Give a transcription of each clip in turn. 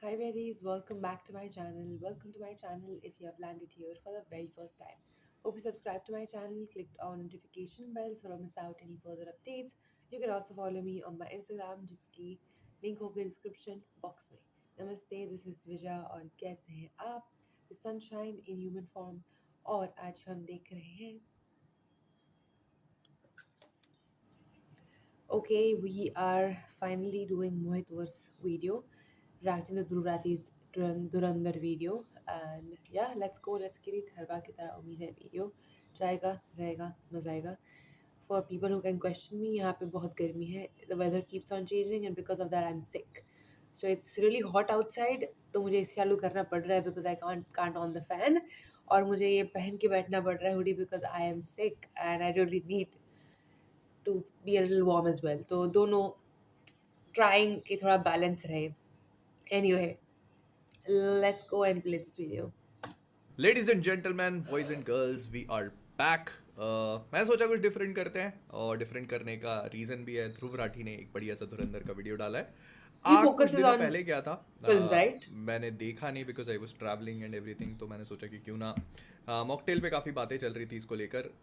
Hi berries, welcome back to my channel. Welcome to my channel if you have landed here for the very first time. Hope you subscribed to my channel, clicked on notification bell so don't miss out any further updates. You can also follow me on my Instagram जिसकी link होगी description box में. Namaste, this is Dvija और कैसे हैं आप? The sunshine in human form और आज हम देख रहे हैं. Okay, we are finally doing Mohit's video, reacting to Dhruv Durandar video. And yeah, let's go, let's get it. हर बार की तरह उम्मीद है वीडियो जाएगा रहेगा मजा आएगा. For people who can question me, यहाँ पे बहुत गर्मी है. The weather keeps on changing and because of that I'm sick. So it's really hot outside. तो मुझे AC चालू करना पड़ रहा है because I can't on the fan. और मुझे ये पहन के बैठना पड़ रहा है hoodie because I am sick and I really need to be a little warm as well. तो दोनों trying कि थोड़ा balance रहे. Anyway, let's go and play this video. Ladies and gentleman, boys and girls, we are back. मैं सोचा कुछ different करते हैं और डिफरेंट करने का रीजन भी है. ध्रुव राठी ने एक बढ़िया सा धुरंधर का वीडियो डाला है. कुछ दिन पहले क्या था films, right? मैंने देखा नहीं because I was travelling and everything. तो मैंने सोचा कि क्यों ना मॉकटेल पे काफ़ी बातें चल रही थी इसको लेकर.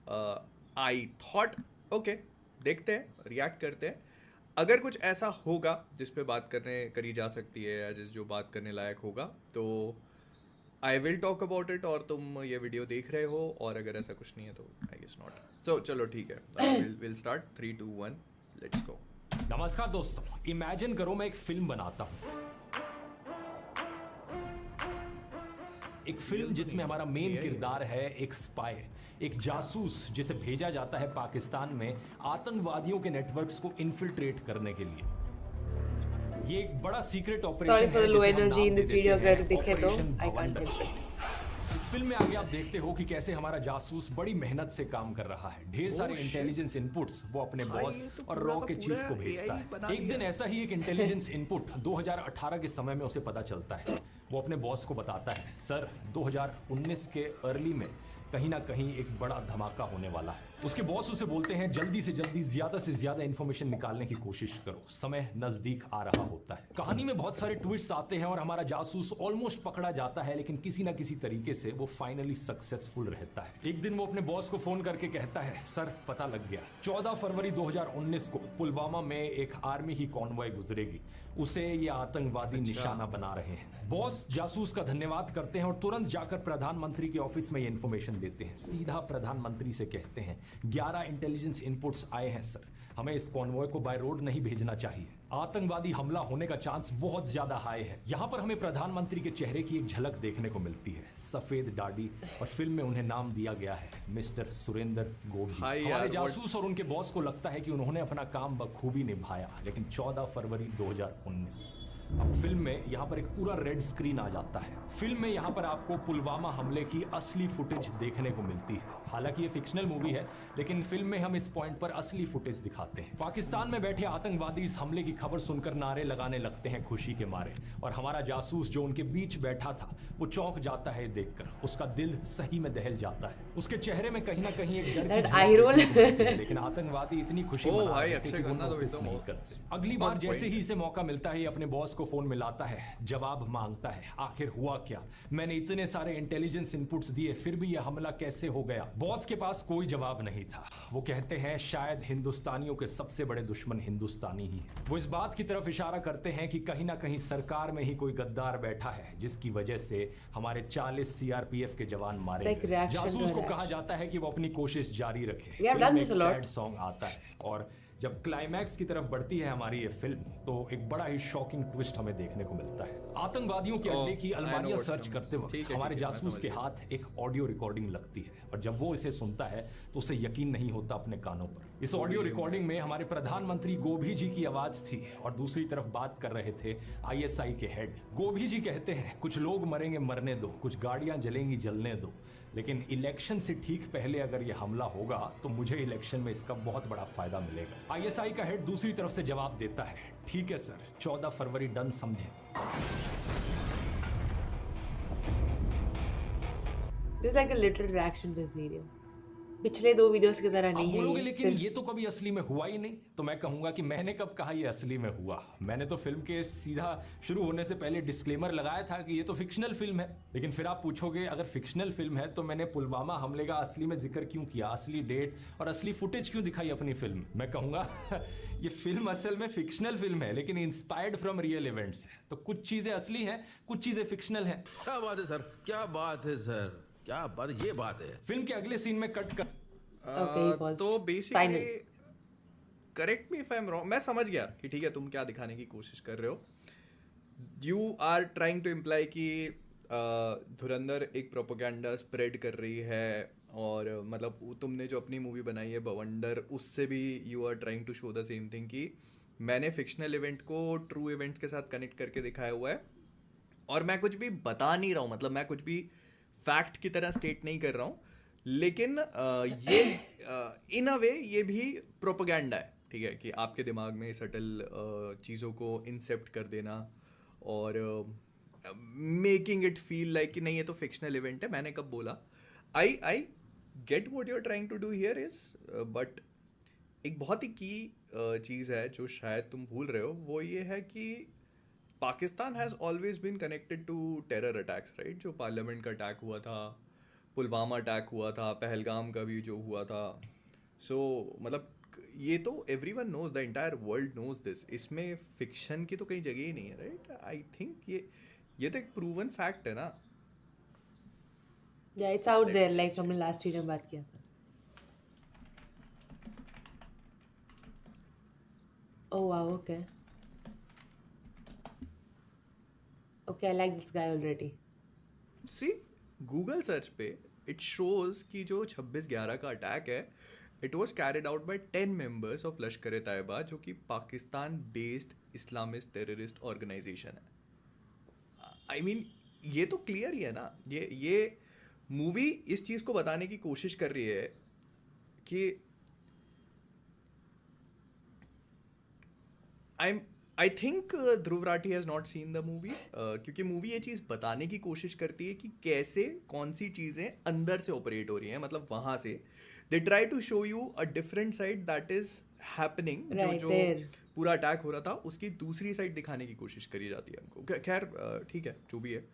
आई थॉट ओके देखते हैं, रिएक्ट करते हैं. अगर कुछ ऐसा होगा जिस पे बात करी जा सकती है या जो बात करने लायक होगा तो I will talk about it. और तुम ये वीडियो देख रहे हो और अगर ऐसा कुछ नहीं है तो आई गेस नॉट. सो चलो ठीक है, विल स्टार्ट. 3 2 1 let's go. नमस्कार दोस्तों, इमेजिन करो मैं एक फिल्म बनाता हूं. एक फिल्म जिसमें हमारा मेन किरदार है एक स्पाई, एक जासूस जिसे भेजा जाता है पाकिस्तान में आतंकवादियों के नेटवर्क्स को इन्फिल्ट्रेट करने के लिए. ये एक बड़ा सीक्रेट ऑपरेशन है. Sorry for the low energy in this video. अगर दिखे तो I can't help it. इस फिल्म में आगे आप देखते हो कि कैसे हमारा जासूस बड़ी मेहनत से काम कर रहा है. ढेर सारे इंटेलिजेंस इनपुट्स वो अपने बॉस और रॉ के चीफ को भेजता है. एक दिन ऐसा ही एक इंटेलिजेंस इनपुट 2018 के समय में उसे पता चलता है. वो अपने बॉस को बताता है, सर 2019 के अर्ली में कहीं ना कहीं एक बड़ा धमाका होने वाला है. उसके बॉस उसे बोलते हैं जल्दी से जल्दी ज्यादा से ज्यादा इंफॉर्मेशन निकालने की कोशिश करो, समय नजदीक आ रहा होता है. कहानी में बहुत सारे ट्विस्ट आते हैं और हमारा जासूस ऑलमोस्ट पकड़ा जाता है, लेकिन किसी ना किसी तरीके से वो फाइनली सक्सेसफुल रहता है. एक दिन वो अपने बॉस को फोन करके कहता है, सर पता लग गया, 14 फरवरी 2019 को पुलवामा में एक आर्मी ही कॉन्वॉय गुजरेगी, उसे ये आतंकवादी निशाना बना रहे हैं. बॉस जासूस का धन्यवाद करते हैं और तुरंत जाकर प्रधानमंत्री के ऑफिस में ये इन्फॉर्मेशन देते हैं. सीधा प्रधानमंत्री से कहते हैं 11 इंटेलिजेंस इनपुट्स आए हैं सर, हमें इस कॉन्वॉय को बाय रोड नहीं भेजना चाहिए, आतंकवादी हमला होने का चांस बहुत ज्यादा हाई है. यहाँ पर हमें प्रधानमंत्री के चेहरे की एक झलक देखने को मिलती है, सफेद दाढ़ी, और फिल्म में उन्हें नाम दिया गया है मिस्टर सुरेंद्र गोभी. हमारे जासूस और उनके बॉस को लगता है कि उन्होंने अपना काम बखूबी निभाया. लेकिन 14 फरवरी 2019 अब फिल्म में यहाँ पर एक पूरा रेड स्क्रीन आ जाता है. फिल्म में यहाँ पर आपको पुलवामा हमले की असली फुटेज देखने को मिलती है. हालांकि ये फिक्शनल मूवी है, लेकिन फिल्म में हम इस पॉइंट पर असली फुटेज दिखाते हैं. पाकिस्तान में बैठे आतंकवादी इस हमले की खबर सुनकर नारे लगाने लगते हैं खुशी के मारे, और हमारा जासूस जो उनके बीच बैठा था वो चौंक जाता है देखकर. उसका दिल सही में दहल जाता है. उसके चेहरे में कहीं ना कहीं एक डर की झलक दिखती है, लेकिन आतंकवादी इतनी खुशी मना रहे थे कि वो नोटिस नहीं करते. अगली बार जैसे ही इसे मौका मिलता है अपने बॉस को फोन मिलाता है, जवाब मांगता है, आखिर हुआ क्या, मैंने इतने सारे इंटेलिजेंस इनपुट्स दिए फिर भी यह हमला कैसे हो गया. बॉस के पास कोई जवाब नहीं था. वो कहते हैं शायद हिंदुस्तानियों के सबसे बड़े दुश्मन हिंदुस्तानी ही है. वो इस बात की तरफ इशारा करते हैं कि कहीं ना कहीं सरकार में ही कोई गद्दार बैठा है जिसकी वजह से हमारे 40 सीआरपीएफ के जवान मारे गए. जासूस को कहा जाता है कि वो अपनी कोशिश जारी रखे. फिल्म में एक सैड सॉन्ग आता है और जब क्लाइमैक्स की तरफ बढ़ती है हमारी ये फिल्म तो एक बड़ा ही शॉकिंग ट्विस्ट हमें देखने को मिलता है. आतंकवादियों के अड्डे की अलमारियां सर्च करते वक्त हमारे जासूस के हाथ एक ऑडियो रिकॉर्डिंग लगती है, और जब वो इसे सुनता है तो उसे यकीन नहीं होता अपने कानों पर. इस ऑडियो रिकॉर्डिंग में हमारे प्रधानमंत्री गोभी जी की आवाज थी और दूसरी तरफ बात कर रहे थे आईएसआई के हेड. गोभी जी कहते हैं कुछ लोग मरेंगे मरने दो, कुछ गाड़ियां जलेंगी जलने दो, लेकिन इलेक्शन से ठीक पहले अगर यह हमला होगा तो मुझे इलेक्शन में इसका बहुत बड़ा फायदा मिलेगा. आईएसआई का हेड दूसरी तरफ से जवाब देता है, ठीक है सर, 14 फरवरी डन समझे. This is like a literal reaction to this video. पिछले 2 वीडियोस की तरह आप नहीं है बोलोगे ये, लेकिन सिर्फ ये तो कभी असली में हुआ ही नहीं, तो मैं कहूंगा कि मैंने कब कहा ये असली में हुआ। मैंने तो फिल्म के सीधा शुरू होने से पहले डिस्क्लेमर लगाया था कि ये तो फिक्शनल फिल्म है। लेकिन फिर आप पूछोगे अगर फिक्शनल फिल्म है तो मैंने पुलवामा हमले का असली में जिक्र क्यों किया, असली डेट और असली फुटेज क्यों दिखाई अपनी फिल्म। मैं कहूंगा ये फिल्म असल में फिक्शनल फिल्म है लेकिन इंस्पायर्ड फ्रॉम रियल इवेंट्स है। तो कुछ चीजें असली हैं, कुछ चीजें फिक्शनल हैं। क्या बात है सर, क्या बात है सर, क्या बात, ये बात है। फिल्म के अगले सीन में कट कर ओके ही पॉज तो basically final. Correct me if I am wrong, मैं समझ गया कि ठीक है तुम क्या दिखाने की कोशिश कर रहे हो। You are trying to imply कि धुरंधर एक प्रोपोगंडा स्प्रेड कर रही है, और मतलब तुमने जो अपनी मूवी बनाई है बवंडर, उससे भी you are trying to show the same thing कि मैंने फिक्शनल इवेंट को ट्रू इवेंट्स के साथ कनेक्ट करके दिखाया हुआ है, और मैं कुछ भी बता नहीं रहा हूँ, मतलब मैं कुछ भी फैक्ट की तरह स्टेट नहीं कर रहा हूँ, लेकिन ये इन अ वे ये भी प्रोपेगेंडा है, ठीक है, कि आपके दिमाग में सटल चीज़ों को इंसेप्ट कर देना और मेकिंग इट फील लाइक कि नहीं ये तो फिक्शनल इवेंट है। मैंने कब बोला? I get what you are trying to do here is, but एक बहुत ही की चीज़ है जो शायद तुम भूल रहे हो, वो ये है कि Pakistan has always been connected to terror attacks, right? जो पार्लियामेंट का अटैक हुआ था, पुलवामा अटैक हुआ था, पहलगाम का भी जो हुआ था। सो मतलब ये तो everyone knows, the entire world knows this, इसमें फिक्शन की तो कहीं जगह ही नहीं है, राइट? आई थिंक ये तो एक प्रूवन फैक्ट है ना। या इट्स आउट देयर, लाइक हमने लास्ट वीडियो में बात किया था। Oh wow, okay okay, I like this guy already. See Google search पे इट शोज कि जो 26/11 का अटैक है, it was carried out by 10 members of Lashkar e Taiba, जो कि Pakistan based Islamist terrorist organisation है। आई मीन ये तो क्लियर ही है ना। ये मूवी इस चीज़ को बताने की कोशिश कर रही है कि I think Dhruv Rathee has not seen the movie, क्योंकि मूवी ये चीज़ बताने की कोशिश करती है कि कैसे कौन सी चीज़ें अंदर से ऑपरेट हो रही हैं, मतलब वहाँ से they try to show you a different side that is happening. जो पूरा अटैक हो रहा था उसकी दूसरी साइड दिखाने की कोशिश करी जाती है हमको। खैर ठीक है, जो भी है,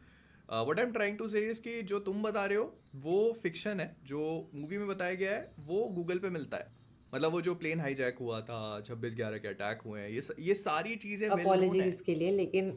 what I am trying to say is कि जो तुम बता रहे हो वो फिक्शन है, जो मूवी में बताया गया है वो गूगल पे मिलता है। मतलब वो जो प्लेन हाईजैक हुआ था, 26/11 के अटैक हुए हैं, ये सारी चीजें अपॉलजीज इसके लिए, लेकिन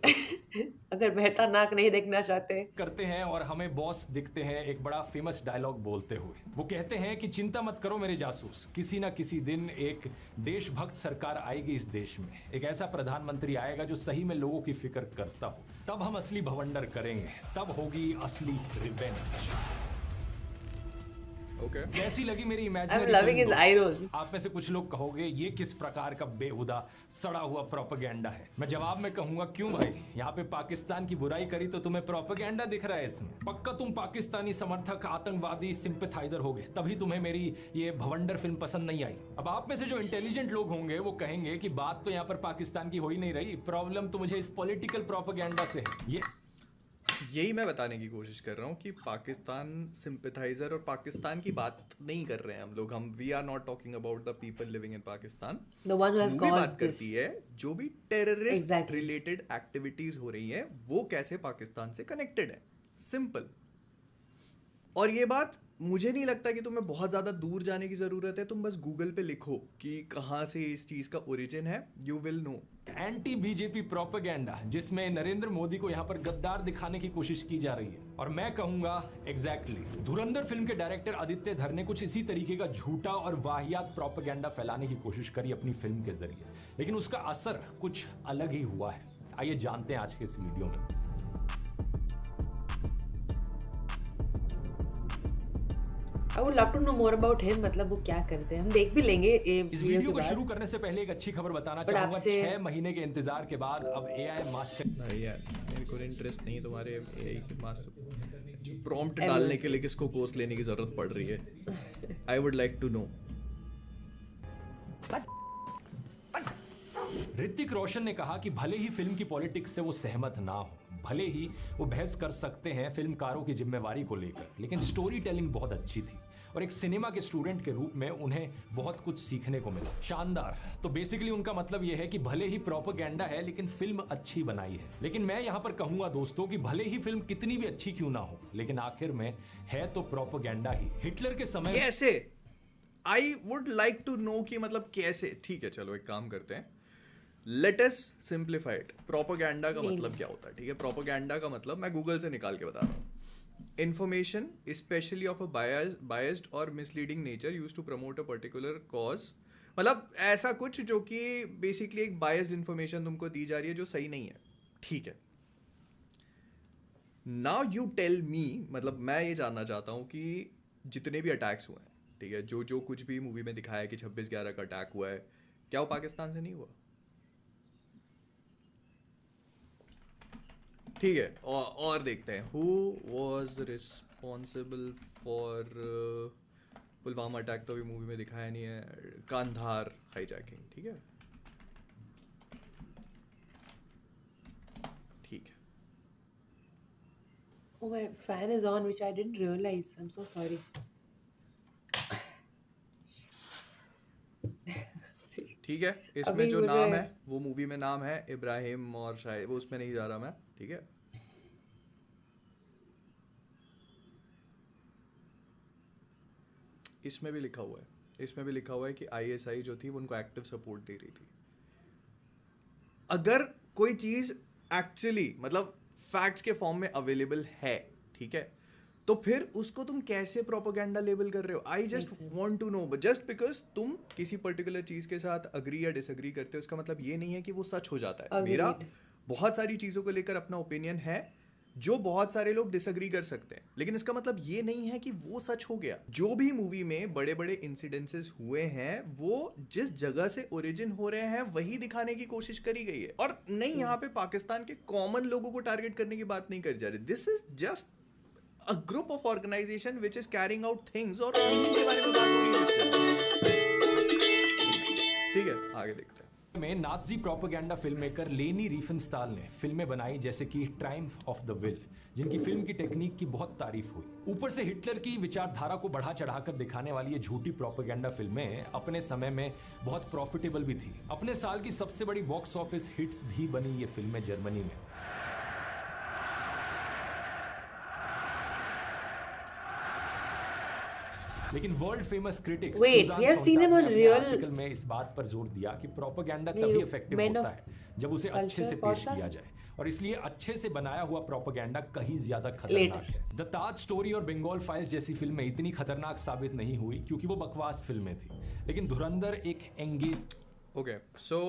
अगर बेहतर नाक नहीं देखना चाहते करते हैं और हमें बॉस दिखते हैं एक बड़ा फेमस डायलॉग बोलते हुए। वो कहते हैं कि चिंता मत करो मेरे जासूस, किसी ना किसी दिन एक देशभक्त सरकार आएगी इस देश में, एक ऐसा प्रधानमंत्री आएगा जो सही में लोगों की फिक्र करता हो, तब हम असली भवंडर करेंगे, तब होगी असली रिवेंज। Okay. कैसी लगी मेरी I'm imaginary loving his eye rolls. आप में से कुछ लोग कहोगे ये किस प्रकार का बेहुदा सड़ा हुआ प्रोपेगेंडा है। मैं जवाब में कहूंगा क्यों भाई, यहाँ पे पाकिस्तान की बुराई करी तो तुम्हें प्रोपेगेंडा दिख रहा है इसमें। पक्का तुम पाकिस्तानी समर्थक, आतंकवादी सिंपैथाइजर होगे, तभी तुम्हें मेरी ये भवंडर फिल्म पसंद नहीं आई। अब आप में से जो इंटेलिजेंट लोग होंगे वो कहेंगे कि बात तो यहाँ पर पाकिस्तान की हो ही नहीं रही, प्रॉब्लम तो मुझे इस पॉलिटिकल प्रोपेगेंडा से है। यही मैं बताने की कोशिश कर रहा हूँ कि पाकिस्तान सिंपैथाइजर और पाकिस्तान की बात नहीं कर रहे हैं हम लोग। We are not talking about the people living in Pakistan. The one who has movie बात caused this. करती है जो भी टेररिस्ट Exactly. रिलेटेड एक्टिविटीज हो रही हैं वो कैसे पाकिस्तान से कनेक्टेड है, सिंपल। और ये बात मुझे नहीं लगता कि तुम्हें बहुत ज़्यादा दूर जाने की ज़रूरत है। तुम बस गूगल पे लिखो कि कहाँ से इस चीज़ का ओरिजिन है, you will know. Anti BJP propaganda जिसमें नरेंद्र मोदी को यहाँ पर गद्दार दिखाने की कोशिश की जा रही है। और मैं कहूंगा एग्जैक्टली धुरंधर फिल्म के डायरेक्टर आदित्य धर ने कुछ इसी तरीके का झूठा और वाहियात प्रोपेगेंडा फैलाने की कोशिश करी अपनी फिल्म के जरिए, लेकिन उसका असर कुछ अलग ही हुआ है। आइए जानते हैं आज के इस वीडियो में। I would love to know more about him, मतलब वो क्या करते हैं, हम देख भी लेंगे इस वीडियो को शुरू करने से पहले एक अच्छी खबर बताना चाहूंगा। 6 महीने के इंतजार के बाद अब AI मास्टर। नहीं यार, मेरे को इंटरेस्ट नहीं तुम्हारे AI के मास्टर प्रॉम्प्ट डालने के लिए किसको कोर्स लेने की जरूरत पड़ रही है। I would like to know. Hrithik Roshan ने कहा कि भले ही फिल्म की पॉलिटिक्स से वो सहमत ना हो, भले ही वो बहस कर सकते हैं फिल्मकारों की जिम्मेवारी को लेकर, लेकिन स्टोरी टेलिंग बहुत अच्छी थी और एक सिनेमा के स्टूडेंट के रूप में उन्हें बहुत कुछ सीखने को मिला। शानदार। तो बेसिकली उनका मतलब यह है कि भले ही प्रोपेगेंडा है लेकिन फिल्म अच्छी बनाई है। लेकिन मैं यहाँ पर कहूंगा दोस्तों कि भले ही फिल्म कितनी भी अच्छी क्यों ना हो, लेकिन आखिर में है तो प्रोपेगेंडा ही। हिटलर के समय कैसे, I would like to know कि मतलब कैसे। ठीक है चलो एक काम करते हैं, let us simplify it. Propaganda का मतलब क्या होता है? ठीक है, प्रोपेगेंडा का मतलब मैं गूगल से निकाल के बता रहा हूँ। Information specially of a biased और misleading nature use to promote a particular cause. मतलब ऐसा कुछ जो कि बेसिकली एक बायस्ड इंफॉर्मेशन तुमको दी जा रही है जो सही नहीं है। ठीक है, नाउ यू टेल मी, मतलब मैं ये जानना चाहता हूँ कि जितने भी अटैक्स हुए हैं, ठीक है, जो जो कुछ भी मूवी में दिखाया है कि 26/11 का अटैक हुआ है, क्या वो पाकिस्तान से नहीं हुआ? ठीक है, और देखते हैं who was responsible for Pulwama attack. तो अभी मूवी में दिखाया नहीं है। कांधार हाईजैकिंग, ठीक है ठीक है। Oh, my fan is on, which I didn't realize. I'm so sorry. See, ठीक है, इसमें अभी जो मुझे नाम है वो मूवी में नाम है इब्राहिम, और शायद वो उसमें नहीं जा रहा मैं। ठीक है, इसमें भी लिखा हुआ है, इसमें भी लिखा हुआ है कि आईएसआई जो थी वो उनको एक्टिव सपोर्ट दे रही थी। अगर कोई चीज एक्चुअली मतलब फैक्ट्स के फॉर्म में अवेलेबल है, ठीक है, तो फिर उसको तुम कैसे प्रोपेगेंडा लेबल कर रहे हो? I just Makes sense. Want to know. Just because तुम किसी पर्टिकुलर चीज के साथ अग्री या डिसअग्री करते हो, इसका मतलब ये नहीं है कि वो सच हो जाता है। मेरा Agreed. बहुत सारी चीजों को लेकर अपना ओपिनियन है जो बहुत सारे लोग डिसअग्री कर सकते हैं, लेकिन इसका मतलब ये नहीं है कि वो सच हो गया। जो भी मूवी में बड़े बड़े इंसिडेंसेस हुए हैं वो जिस जगह से ओरिजिन हो रहे हैं वही दिखाने की कोशिश करी गई है, और नहीं यहाँ पे पाकिस्तान के कॉमन लोगों को टारगेट करने की बात नहीं करी जा रही। This is just a group of organization which is carrying out things, और उन्हीं के बारे में बात हो रही है। ठीक है, आगे देखते हैं। में नाजी प्रोपेगेंडा फिल्म मेकर लेनी रिफेनस्टाल ने फिल्में बनाई जैसे कि ट्रायम्फ ऑफ द विल, जिनकी फिल्म की टेक्निक की बहुत तारीफ हुई। ऊपर से हिटलर की विचारधारा को बढ़ा चढ़ाकर दिखाने वाली ये झूठी प्रोपेगेंडा फिल्में अपने समय में बहुत प्रॉफिटेबल भी थी। अपने साल की सबसे बड़ी बॉक्स ऑफिस हिट्स भी बनी ये फिल्में जर्मनी में। लेकिन world famous critic Wait, we have seen him on real article में इस बात पर जोर दिया कि प्रोपेगेंडा नहीं, तभी इफेक्टिव Men होता of है जब उसे अच्छे Culture से पेश podcast? किया जाए, और इसलिए अच्छे से बनाया हुआ प्रोपेगेंडा कहीं ज्यादा खतरनाक है। द ताज स्टोरी और बंगाल फाइल्स जैसी फिल्में इतनी खतरनाक साबित नहीं हुई क्योंकि वो बकवास फिल्में थी, लेकिन धुरंधर एक engage. Okay, so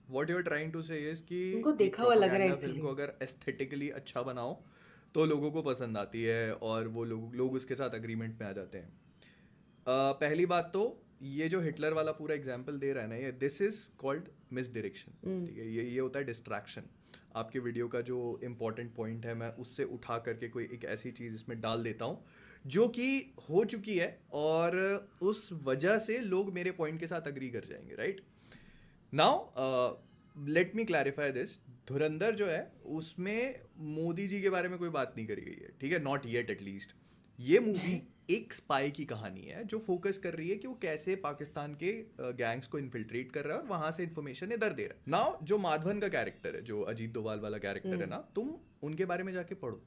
what you are trying to say is कि उनको देखा हुआ लग रहा है propaganda फिल्म को इसीलिए। अगर एस्थेटिकली अच्छा बनाओ तो लोगों को पसंद आती है और वो लोग उसके साथ अग्रीमेंट में आ जाते हैं। पहली बात तो ये जो हिटलर वाला पूरा एग्जाम्पल दे रहा है ना, ये this is called miss direction. ठीक है, ये होता है डिस्ट्रैक्शन। आपके वीडियो का जो इम्पोर्टेंट पॉइंट है मैं उससे उठा करके कोई एक ऐसी चीज़ इसमें डाल देता हूँ जो कि हो चुकी है और उस वजह से लोग मेरे पॉइंट के साथ अग्री कर जाएंगे। Right now let me clarify this. धुरंधर जो है उसमें मोदी जी के बारे में कोई बात नहीं करी गई है, ठीक है, नॉट येट एटलीस्ट। ये मूवी एक स्पाई की कहानी है जो फोकस कर रही है कि वो कैसे पाकिस्तान के गैंग्स को इन्फिल्ट्रेट कर रहा है और वहां से इन्फॉर्मेशन इधर दे रहा है। नाउ जो माधवन का कैरेक्टर है, जो अजीत डोभाल वाला कैरेक्टर है ना, तुम उनके बारे में जाके पढ़ो।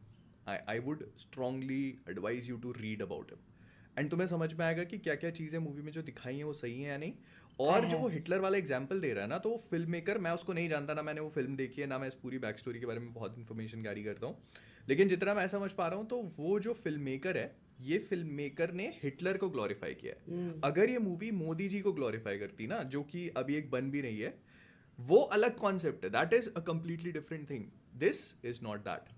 I would strongly advise you to read about him and तुम्हें समझ में आएगा कि क्या क्या चीज़ें मूवी में जो दिखाई हैं वो सही है या नहीं। और जो वो हिटलर वाला एग्जाम्पल दे रहा है ना, तो वो फिल्म मेकर, मैं उसको नहीं जानता, ना मैंने वो फिल्म देखी है, ना मैं इस पूरी बैक स्टोरी के बारे में बहुत इन्फॉर्मेशन कैरी करता हूँ, लेकिन जितना मैं समझ पा रहा हूँ तो वो जो फिल्म मेकर है, ये फिल्म मेकर ने हिटलर को ग्लोरीफाई किया है। अगर ये मूवी मोदी जी को ग्लोरीफाई करती ना, जो कि अभी एक बन भी रही है, वो अलग कॉन्सेप्ट है, that is a completely different thing. This is not that.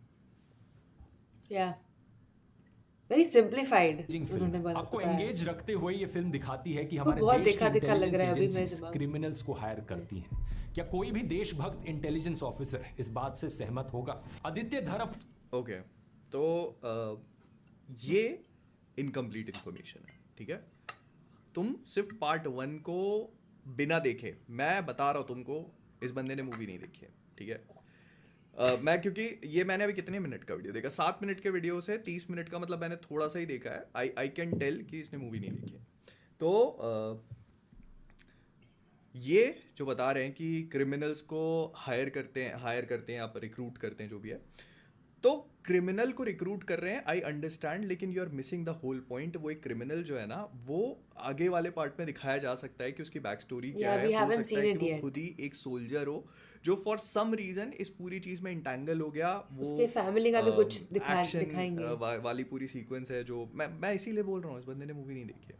Yeah. Very simplified. Film उन्होंने बोला आपको बताया। एंगेज रखते हुए ये फिल्म दिखाती है कि तो हमारे बहुत देश की देखा-देखा लग रहा है अभी मेरे इंटेलिजेंस दिमाग में। क्रिमिनल्स को हायर करती हैं। क्या कोई भी देशभक्त इंटेलिजेंस ऑफिसर इस बात से सहमत होगा? आदित्य धरप ओके, तो ये इनकम्प्लीट इंफॉर्मेशन है, ठीक है। तुम सिर्फ पार्ट 1 को बिना देखे, मैं बता रहा हूँ तुमको, इस बंदे ने मूवी नहीं देखी है, ठीक है। मैं क्योंकि ये मैंने अभी कितने मिनट का वीडियो देखा, 7 मिनट के वीडियो से 30 मिनट का, मतलब मैंने थोड़ा सा ही देखा है। आई कैन टेल कि इसने मूवी नहीं देखी है। तो ये जो बता रहे हैं कि क्रिमिनल्स को हायर करते हैं आप, रिक्रूट करते हैं, जो भी है, तो क्रिमिनल को रिक्रूट कर रहे हैं, आई अंडरस्टैंड, लेकिन you are missing the whole point. वो एक क्रिमिनल जो है ना, वो आगे वाले पार्ट में दिखाया जा सकता है कि उसकी बैक स्टोरी क्या है। हो सकता है कि वो खुद ही एक सोल्जर हो जो फॉर सम रीजन इस पूरी चीज में इंटैंगल हो गया। वो उसके फैमिली का भी कुछ दिखाएंगे। वाली पूरी सीक्वेंस है जो मैं इसीलिए बोल रहा हूँ, इस बंदे ने मूवी नहीं देखी है।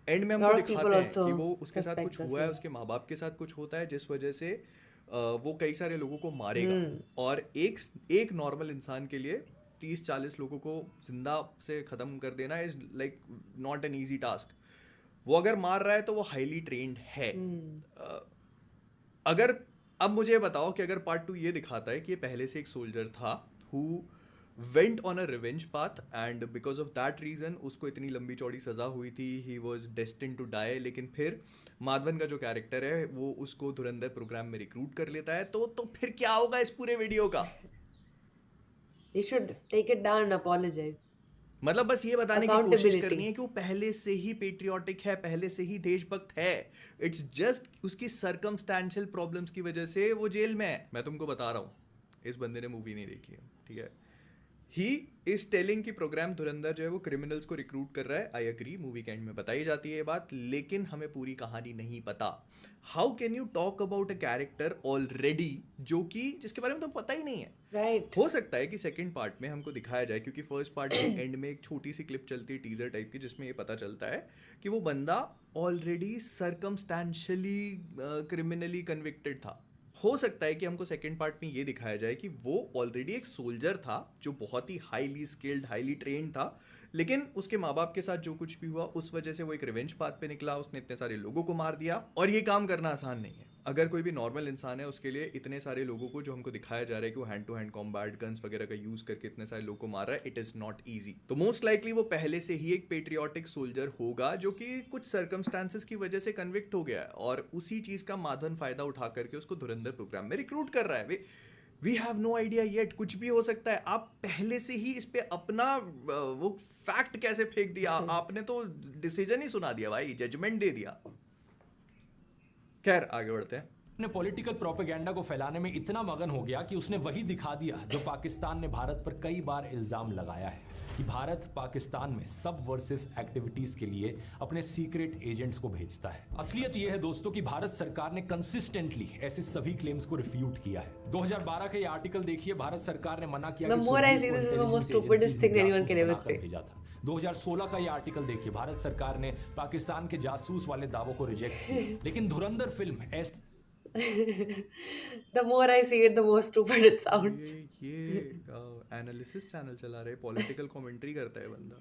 एंड में हमको दिखाते हैं कि वो उसके साथ कुछ हुआ है, उसके माँ बाप के साथ कुछ होता है, जिस वजह से वो कई सारे लोगों को मारेगा। और एक नॉर्मल इंसान के लिए 30-40 लोगों को जिंदा से ख़त्म कर देना is like not an easy task. वो अगर मार रहा है तो वो हाईली ट्रेंड है। अगर अब मुझे बताओ कि अगर पार्ट 2 ये दिखाता है कि ये पहले से एक सोल्जर था who went on a revenge path and because of that reason उसको इतनी लंबी चौड़ी सजा हुई थी, he was destined to die, लेकिन फिर माधवन का जो कैरेक्टर है वो उसको धुरंधर प्रोग्राम में रिक्रूट कर लेता है, तो फिर क्या होगा इस पूरे वीडियो का? He should take it down and apologize. मतलब बस ये बताने की कोशिश करनी है कि वो पहले से ही पेट्रियोटिक है, पहले से ही देशभक्त है। इट्स जस्ट उसकी सर्कमस्टेंशियल प्रॉब्लम्स की वजह से वो जेल में है। मैं तुमको बता रहा हूँ, इस बंदे ने मूवी नहीं देखी है, ठीक है। ही इज टेलिंग कि प्रोग्राम धुरंधर जो है वो क्रिमिनल्स को रिक्रूट कर रहा है। आई एग्री, मूवी के एंड में बताई जाती है ये बात, लेकिन हमें पूरी कहानी नहीं पता। How can you talk about a character already जिसके बारे में तो पता ही नहीं है? Right. हो सकता है कि सेकंड पार्ट में हमको दिखाया जाए, क्योंकि फर्स्ट पार्ट के एंड में एक छोटी सी क्लिप चलती है टीजर टाइप की, जिसमें ये पता चलता है कि वो बंदा ऑलरेडी सर्कमस्टेंशियली क्रिमिनली कन्विक्टेड था। हो सकता है कि हमको सेकंड पार्ट में ये दिखाया जाए कि वो ऑलरेडी एक सोल्जर था जो बहुत ही हाईली स्किल्ड, हाईली ट्रेन्ड था, लेकिन उसके माँ बाप के साथ जो कुछ भी हुआ उस वजह से वो एक रिवेंज पाथ पे निकला, उसने इतने सारे लोगों को मार दिया। और ये काम करना आसान नहीं है। अगर कोई भी नॉर्मल इंसान है उसके लिए इतने सारे लोगों को, जो हमको दिखाया जा रहा है कि वो hand to hand combat guns वगैरह का यूज करके इतने सारे लोगों को मार रहा है, इट इज नॉट ईजी। तो मोस्ट लाइकली वो पहले से ही एक पेट्रियोटिक सोल्जर होगा जो कि कुछ सर्कमस्टांसेस की वजह से कन्विक्ट हो गया है, और उसी चीज का माधवन फायदा उठा करके उसको धुरंधर प्रोग्राम में रिक्रूट कर रहा है। We have no idea yet, कुछ भी हो सकता है। आप पहले से ही इस पे अपना वो फैक्ट कैसे फेंक दिया? आपने तो डिसीजन ही सुना दिया भाई, जजमेंट दे दिया। खैर आगे बढ़ते हैं। अपने पॉलिटिकल प्रोपेगेंडा को फैलाने में इतना मगन हो गया कि उसने वही दिखा दिया जो पाकिस्तान ने भारत पर कई बार इल्जाम लगाया है कि भारत पाकिस्तान में सबवर्सिव एक्टिविटीज के लिए अपने सीक्रेट एजेंट्स को भेजता है। असलियत यह है दोस्तों कि भारत सरकार ने कंसिस्टेंटली ऐसे सभी क्लेम्स को रिफ्यूट किया है। 2012 का यह आर्टिकल देखिए, भारत सरकार ने मना किया कि 2016 का यह आर्टिकल देखिए, भारत सरकार ने पाकिस्तान के जासूस वाले दावों को रिजेक्ट किया। लेकिन धुरंधर फिल्म ऐसे The more I see it, the more stupid it sounds. ये एनालिसिस चैनल चला रहे, पॉलिटिकल कमेंट्री करता है बंदा।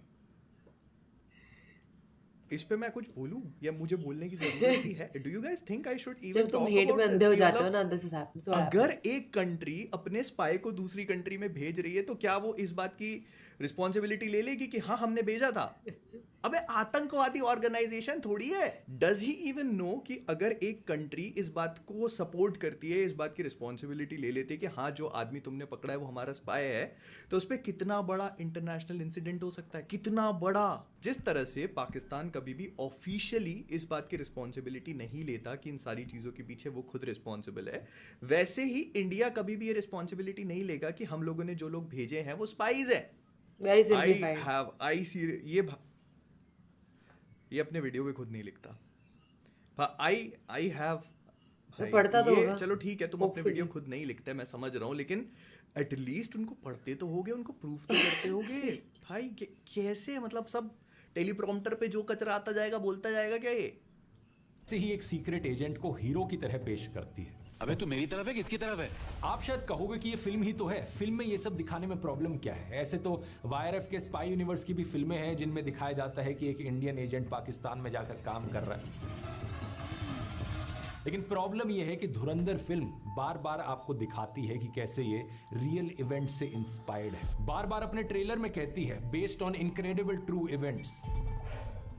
इस पे मैं कुछ बोलूं या मुझे बोलने की जरूरत ही है? Do you guys think I should even जब तुम हेट में अंधे हो जाते हो ना, दिस इज हैपनिंग। अगर एक कंट्री अपने स्पाई को दूसरी कंट्री में भेज रही है तो क्या वो इस बात की रिस्पॉन्सिबिलिटी ले लेगी कि हाँ हमने भेजा था? अबे आतंकवादी ऑर्गेनाइजेशन थोड़ी है। डज ही इवन नो कि अगर एक कंट्री इस बात को सपोर्ट करती है, इस बात की रिस्पॉन्सिबिलिटी ले लेती है कि हाँ जो आदमी तुमने पकड़ा है वो हमारा स्पाई है, तो उस पर कितना बड़ा इंटरनेशनल इंसिडेंट हो सकता है, कितना बड़ा। जिस तरह से पाकिस्तान कभी भी ऑफिशियली इस बात की रिस्पॉन्सिबिलिटी नहीं लेता कि इन सारी चीज़ों के पीछे वो खुद रिस्पॉन्सिबल है, वैसे ही इंडिया कभी भी ये रिस्पॉन्सिबिलिटी नहीं लेगा कि हम लोगों ने जो लोग भेजे हैं वो स्पाइज है। Very simplified. ये अपने वीडियो पे खुद नहीं लिखता। आई हैव पढ़ता तो होगा। चलो ठीक है, तुम अपने वीडियो खुद नहीं लिखते, मैं समझ रहा हूँ, लेकिन एटलीस्ट उनको पढ़ते तो होगे, उनको प्रूफ तो करते होगे भाई। कैसे, मतलब सब टेलीप्रॉम्प्टर पे जो कचरा आता जाएगा बोलता जाएगा क्या? ये से ही एक सीक्रेट एजेंट को हीरो की तरह पेश करती है। अबे तू मेरी तरफ है किसकी तरफ है? आप शायद कहोगे कि ये फिल्म ही तो है, फिल्म में ये सब दिखाने में प्रॉब्लम क्या है? ऐसे तो वाईआरएफ के स्पाई यूनिवर्स की भी फिल्में हैं जिनमें दिखाया जाता है कि एक इंडियन एजेंट पाकिस्तान में जाकर काम कर रहा है। लेकिन प्रॉब्लम यह है कि धुरंधर फिल्म बार बार आपको दिखाती है कि कैसे ये रियल इवेंट से इंस्पायर्ड है। बार बार अपने ट्रेलर में कहती है based on incredible true events.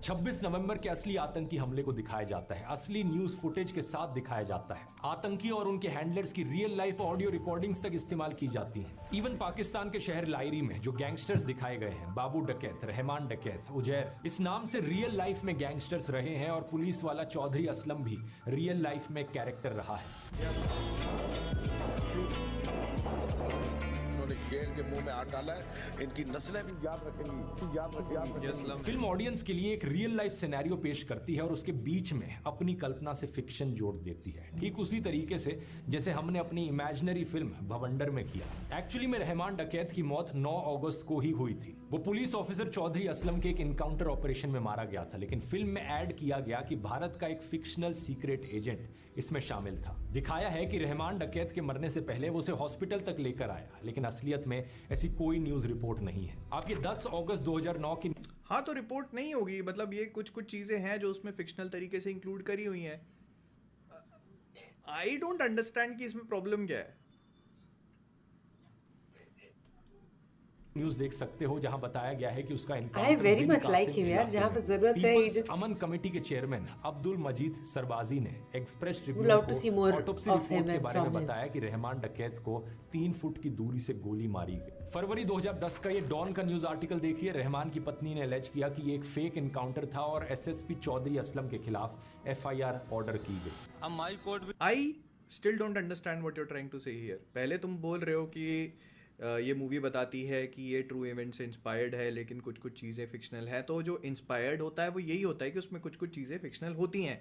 26 नवंबर के असली आतंकी हमले को दिखाया जाता है, असली न्यूज फुटेज के साथ दिखाया जाता है। आतंकी और उनके हैंडलर्स की रियल लाइफ ऑडियो रिकॉर्डिंग्स तक इस्तेमाल की जाती हैं। इवन पाकिस्तान के शहर लायरी में जो गैंगस्टर्स दिखाए गए हैं, बाबू डकैत, रहमान डकैत, उजैर, इस नाम से रियल लाइफ में गैंगस्टर्स रहे हैं और पुलिस वाला चौधरी असलम भी रियल लाइफ में कैरेक्टर रहा है। शेर के मुंह में हाथ डाला है, इनकी नस्लें भी याद रखेंगी, याद रखेंगी। फिल्म ऑडियंस के लिए एक रियल लाइफ सिनेरियो पेश करती है और उसके बीच में अपनी कल्पना से फिक्शन जोड़ देती है, ठीक उसी तरीके से जैसे हमने अपनी इमेजिनरी फिल्म भवंडर में किया। एक्चुअली में रहमान डकैत की मौत 9 अगस्त को ही हुई थी। वो पुलिस ऑफिसर चौधरी असलम के एक इनकाउंटर ऑपरेशन में मारा गया था, लेकिन फिल्म में ऐड किया गया कि भारत का एक फिक्शनल सीक्रेट एजेंट इसमें शामिल था। दिखाया है कि रहमान डकैत के मरने से पहले वो उसे हॉस्पिटल तक लेकर आया, लेकिन असलियत में ऐसी कोई न्यूज रिपोर्ट नहीं है। आपके 10 अगस्त 2009 की हाँ, तो रिपोर्ट नहीं होगी, मतलब ये कुछ चीजें हैं जो उसमें फिक्शनल तरीके से इंक्लूड करी हुई हैं। आई डोंट अंडरस्टैंड कि इसमें प्रॉब्लम क्या है। न्यूज देख सकते हो जहां बताया गया है कि उसका I very much like him यार, जहां पे जरूरत है he just अमन कमेटी के चेयरमैन अब्दुल मजीद सरबाजी ने express would love to see more autopsy of report him के and बारे में from him. बताया कि रहमान डकैत को 3 फुट की दूरी से गोली मारी गई। फरवरी 2010 का ये डॉन का न्यूज आर्टिकल देखिए। रहमान की पत्नी ने एलेज किया कि ये एक फेक एनकाउंटर था और एसएसपी चौधरी असलम के खिलाफ एफआईआर ऑर्डर की गई। I still don't understand what you are trying to say here. पहले तुम बोल रहे हो कि ये मूवी बताती है कि ये ट्रू इवेंट से इंस्पायर्ड है, लेकिन कुछ चीज़ें फिक्शनल हैं। तो जो इंस्पायर्ड होता है वो यही होता है कि उसमें कुछ चीज़ें फिक्शनल होती हैं।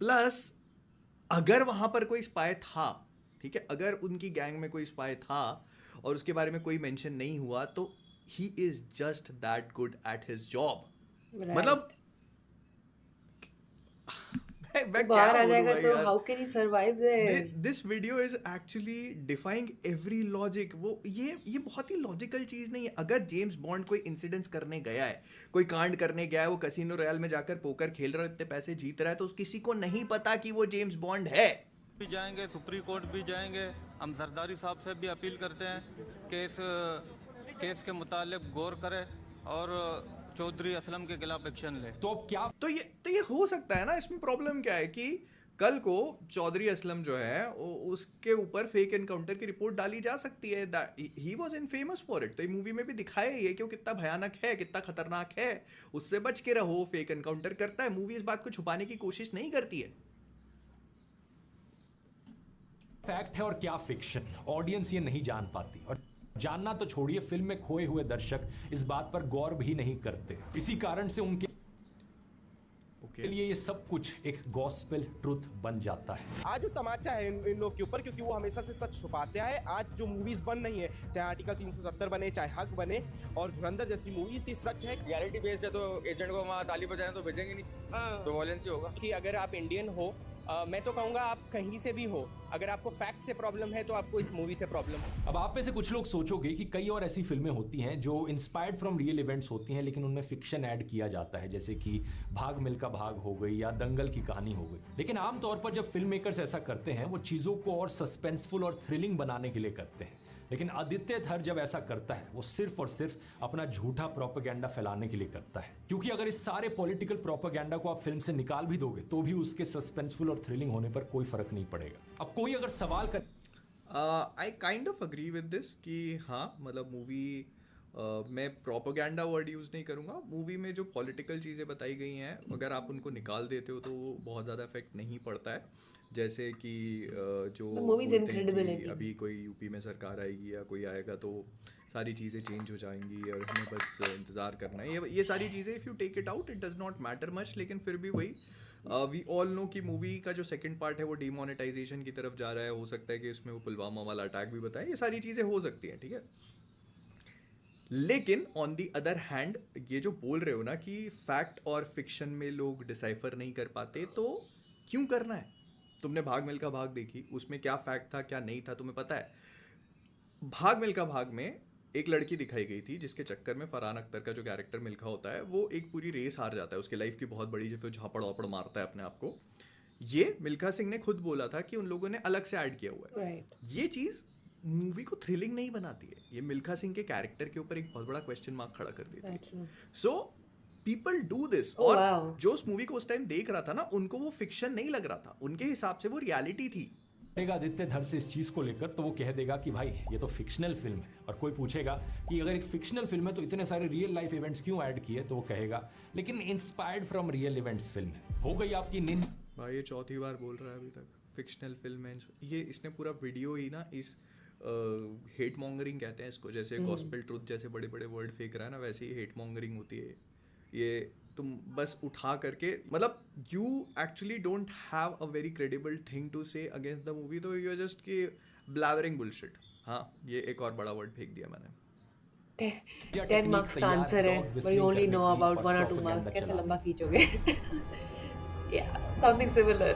प्लस अगर वहाँ पर कोई स्पाई था, ठीक है, अगर उनकी गैंग में कोई स्पाई था और उसके बारे में कोई मेंशन नहीं हुआ, तो he is just that good at his job. मतलब बाहर आ जाएगा तो how can he survive there. This video is actually defying every logic. वो ये बहुत ही लॉजिकल चीज नहीं है। अगर जेम्स बॉन्ड कोई इंसिडेंट्स करने गया है, कोई कांड करने गया है, वो कैसीनो रॉयल में जाकर पोकर खेल रहा है, इतने पैसे जीत रहा है, तो किसी को नहीं पता कि वो जेम्स बॉन्ड है। भी जाएंगे, सुप्रीम कोर्ट भी जाएंगे। हम जरदारी साहब से भी अपील करते हैं केस के मुतालिक गौर करे और चौधरी असलम के खिलाफ एक्शन ले। तो अब क्या तो ये हो सकता है ना। इसमें प्रॉब्लम क्या है कि कल को चौधरी असलम जो है उसके ऊपर फेक एनकाउंटर की रिपोर्ट डाली जा सकती है। He was in famous for it. तो ये मूवी में भी दिखाया ही है कि वो कितना भयानक है, कितना खतरनाक है। उससे बच के रहो, फेक एनकाउंटर करता है। मूवी इस बात को छुपाने की कोशिश नहीं करती है। फैक्ट है और क्या फिक्शन, ऑडियंस ये नहीं जान पाती। और जानना तो छोड़िए, फिल्म में खोए हुए दर्शक इस बात पर गौर भी नहीं करते। इसी कारण से उनके लिए ये सब कुछ एक गॉस्पेल ट्रुथ बन जाता है। आज जो तमाचा है इन लोग के ऊपर, क्योंकि वो हमेशा से सच छुपाते आए। आज जो मूवीज बन रही है, चाहे आर्टिकल 370 बने, चाहे हक बने, और धुरंधर जैसी मूवीज ये सच है। रियलिटी बेस्ड है, तो एजेंट को वहाँ ताली बजाने तो भेजेंगे नहीं, तो वॉयलेंस ही होगा। कि अगर आप इंडियन हो, मैं तो कहूँगा आप कहीं से भी हो, अगर आपको फैक्ट से प्रॉब्लम है तो आपको इस मूवी से प्रॉब्लम है। अब आप में से कुछ लोग सोचोगे कि कई और ऐसी फिल्में होती हैं जो इंस्पायर्ड फ्रॉम रियल इवेंट्स होती हैं, लेकिन उनमें फिक्शन ऐड किया जाता है, जैसे कि भाग मिल्खा भाग हो गई या दंगल की कहानी हो गई। लेकिन आमतौर पर जब फिल्म मेकर्स ऐसा करते हैं, वो चीज़ों को और सस्पेंसफुल और थ्रिलिंग बनाने के लिए करते हैं। लेकिन आदित्य थर जब ऐसा करता है, वो सिर्फ और सिर्फ अपना झूठा प्रोपेगेंडा फैलाने के लिए करता है। क्योंकि अगर इस सारे पॉलिटिकल प्रोपेगेंडा को आप फिल्म से निकाल भी दोगे, तो भी उसके सस्पेंसफुल और थ्रिलिंग होने पर कोई फर्क नहीं पड़ेगा। अब कोई अगर सवाल कर I kind of agree with this कि हाँ, मतलब मूवी मैं प्रोपेगेंडा वर्ड यूज़ नहीं करूँगा। मूवी में जो पॉलिटिकल चीज़ें बताई गई हैं, अगर आप उनको निकाल देते हो तो वो बहुत ज़्यादा इफेक्ट नहीं पड़ता है। जैसे कि जो बोलते हैं कि अभी कोई यूपी में सरकार आएगी या कोई आएगा तो सारी चीज़ें चेंज हो जाएंगी और हमें बस इंतज़ार करना है। ये सारी चीज़ें if you take it out, it does not matter much. लेकिन फिर भी वही वी ऑल नो कि मूवी का जो सेकंड पार्ट है वो डीमोनेटाइजेशन की तरफ जा रहा है। हो सकता है कि उसमें वो पुलवामा वाला अटैक भी बताए। ये सारी चीज़ें हो सकती हैं, ठीक है। लेकिन ऑन दी अदर हैंड, ये जो बोल रहे हो ना कि फैक्ट और फिक्शन में लोग डिसाइफर नहीं कर पाते, तो क्यों करना है? तुमने भाग मिल्खा भाग देखी, उसमें क्या फैक्ट था क्या नहीं था तुम्हें पता है? भाग मिल्खा भाग में एक लड़की दिखाई गई थी जिसके चक्कर में फरहान अख्तर का जो कैरेक्टर मिल्खा होता है वो एक पूरी रेस हार जाता है। उसकी लाइफ की बहुत बड़ी, जब वो झापड़ वापड़ मारता है अपने आप को। ये मिल्खा सिंह ने खुद बोला था कि उन लोगों ने अलग से ऐड किया हुआ है। ये चीज़ मूवी को थ्रिलिंग नहीं बनाती है। ये मिल्खा सिंह के कैरेक्टर के ऊपर एक बहुत बड़ा क्वेश्चन मार्क खड़ा कर देती है। So people do this. Oh, और wow. जो उस मूवी को उस टाइम देख रहा था ना, उनको वो फिक्शन नहीं लग रहा था, उनके हिसाब से वो रियलिटी थी। कहेगा आदित्य धर से इस चीज को लेकर, तो वो कह देगा कि भाई ये तो फिक्शनल फिल्म है। और कोई पूछेगा कि अगर एक फिक्शनल फिल्म है तो इतने सारे रियल लाइफ इवेंट्स क्यों ऐड किए, तो वो कहेगा लेकिन inspired from real events film है। हो गई आपकी नींद। भाई ये चौथी बार बोल रहा है अभी तक फिक्शनल फिल्म है। ये इसने पूरा वीडियो ही ना इस हेट मॉन्गरिंग कहते हैं इसको, जैसे गॉस्पेल ट्रूथ जैसे बड़े बड़े वर्ड फेंक रहा है ना, वैसे ही हेट मॉन्गरिंग होती है ये। तुम बस उठा करके, मतलब you actually don't have a very credible thing to say against the movie, तो you are just keep blabbering bullshit. हाँ, ये एक और बड़ा वर्ड फेंक दिया मैंने। 10 मार्क्स का आंसर है, but you only know about 1 or 2 marks. कैसे लंबा खींचोगे? Yeah, something similar.